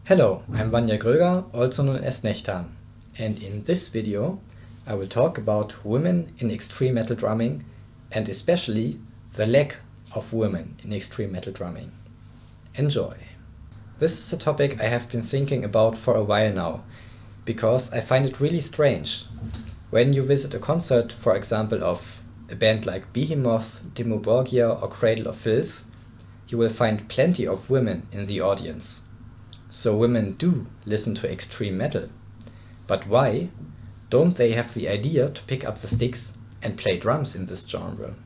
Hello, I'm Wanja Gröger, also known as Nechtan, and in this video I will talk about women in extreme metal drumming and especially the lack of women in extreme metal drumming. Enjoy! This is a topic I have been thinking about for a while now, because I find it really strange. When you visit a concert, for example, of a band like Behemoth, Dimmu Borgir or Cradle of Filth, you will find plenty of women in the audience. So women do listen to extreme metal. But why don't they have the idea to pick up the sticks and play drums in this genre?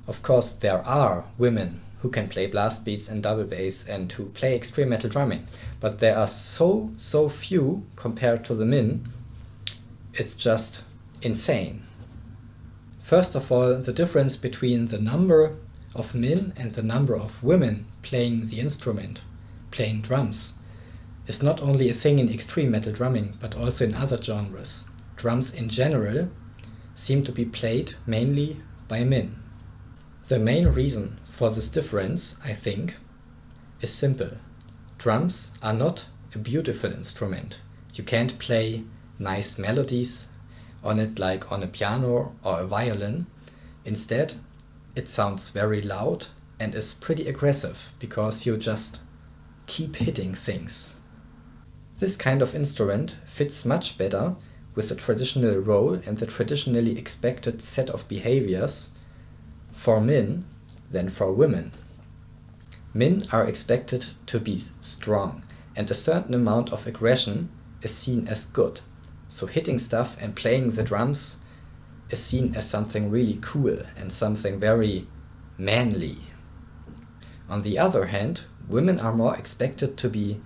Of course, there are women who can play blast beats and double bass and who play extreme metal drumming, but there are so few compared to the men. It's just insane. First of all, the difference between the number of men and the number of women playing the instrument, playing drums, is not only a thing in extreme metal drumming, but also in other genres. Drums in general seem to be played mainly by men. The main reason for this difference, I think, is simple. Drums are not a beautiful instrument. You can't play nice melodies on it like on a piano or a violin. Instead, it sounds very loud and is pretty aggressive because you just keep hitting things. This kind of instrument fits much better with the traditional role and the traditionally expected set of behaviors for men than for women. Men are expected to be strong, and a certain amount of aggression is seen as good. So hitting stuff and playing the drums is seen as something really cool and something very manly. On the other hand, women are more expected to be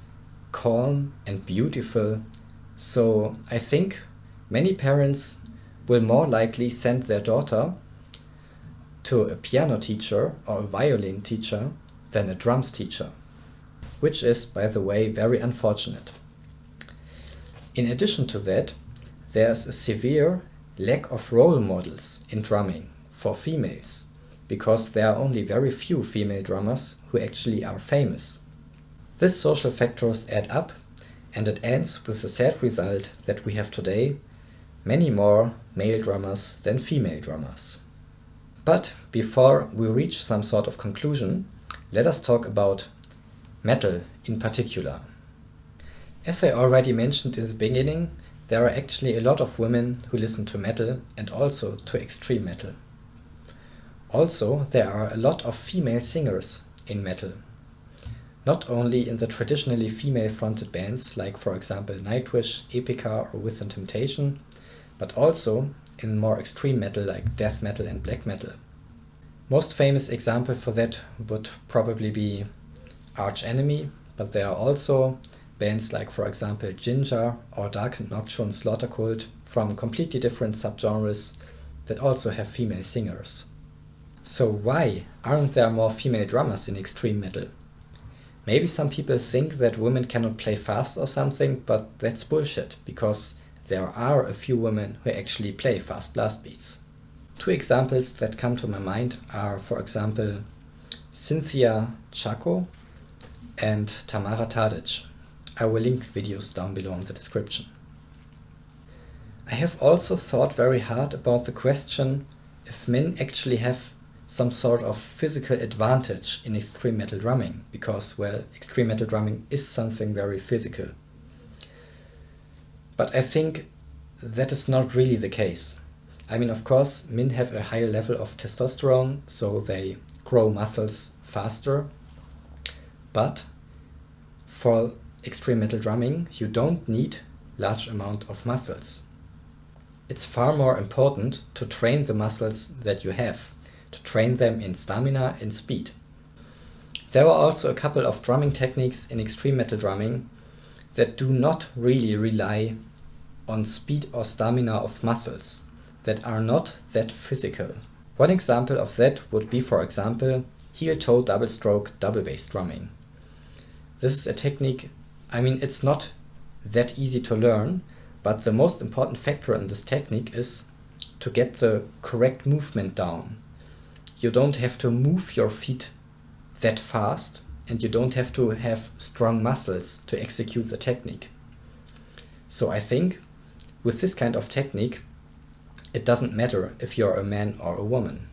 calm and beautiful, so I think many parents will more likely send their daughter to a piano teacher or a violin teacher than a drums teacher, which is, by the way, very unfortunate. In addition to that, there's a severe lack of role models in drumming for females, because there are only very few female drummers who actually are famous. These social factors add up, and it ends with the sad result that we have today many more male drummers than female drummers. But before we reach some sort of conclusion, let us talk about metal in particular. As I already mentioned in the beginning, there are actually a lot of women who listen to metal and also to extreme metal. Also, there are a lot of female singers in metal. Not only in the traditionally female-fronted bands like, for example, Nightwish, Epica or Within Temptation, but also in more extreme metal like death metal and black metal. Most famous example for that would probably be Arch Enemy, but there are also bands like, for example, Ginger or Dark and Nocturne Slaughter Cult from completely different subgenres that also have female singers. So why aren't there more female drummers in extreme metal? Maybe some people think that women cannot play fast or something, but that's bullshit, because there are a few women who actually play fast blast beats. Two examples that come to my mind are, for example, Cynthia Chaco and Tamara Tadic. I will link videos down below in the description. I have also thought very hard about the question if men actually have some sort of physical advantage in extreme metal drumming, because, well, extreme metal drumming is something very physical. But I think that is not really the case. I mean, of course, men have a higher level of testosterone, so they grow muscles faster. But for extreme metal drumming, you don't need large amount of muscles. It's far more important to train the muscles that you have, to train them in stamina and speed. There are also a couple of drumming techniques in extreme metal drumming that do not really rely on speed or stamina of muscles, that are not that physical. One example of that would be, for example, heel-toe double stroke double bass drumming. This is a technique, I mean, it's not that easy to learn, but the most important factor in this technique is to get the correct movement down. You don't have to move your feet that fast, and you don't have to have strong muscles to execute the technique. So I think with this kind of technique, it doesn't matter if you're a man or a woman.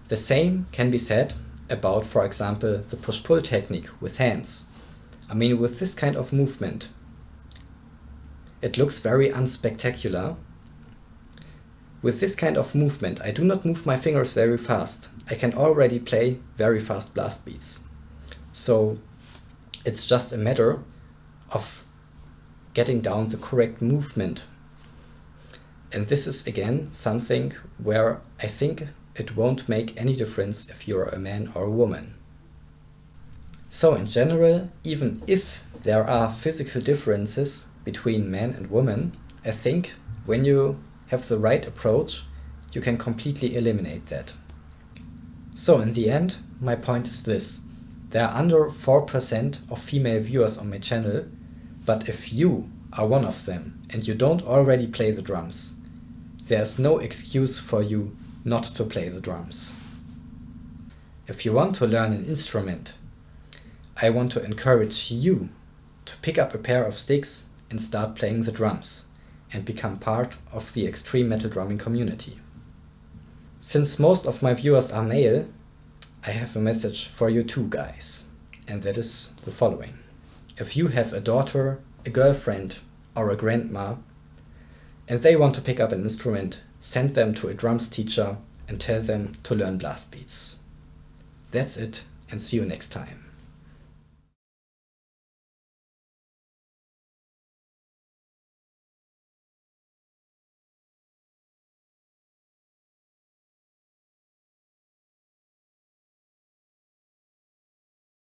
The same can be said about, for example, the push-pull technique with hands. I mean, with this kind of movement, it looks very unspectacular. With this kind of movement, I do not move my fingers very fast. I can already play very fast blast beats. So it's just a matter of getting down the correct movement. And this is again something where I think it won't make any difference if you're a man or a woman. So in general, even if there are physical differences between men and women, I think when you have the right approach, you can completely eliminate that. So in the end, my point is this. There are under 4% of female viewers on my channel, but if you are one of them and you don't already play the drums, there's no excuse for you not to play the drums. If you want to learn an instrument, I want to encourage you to pick up a pair of sticks and start playing the drums and become part of the extreme metal drumming community. Since most of my viewers are male, I have a message for you too, guys, and that is the following. If you have a daughter, a girlfriend, or a grandma, and they want to pick up an instrument, send them to a drums teacher and tell them to learn blast beats. That's it, and see you next time.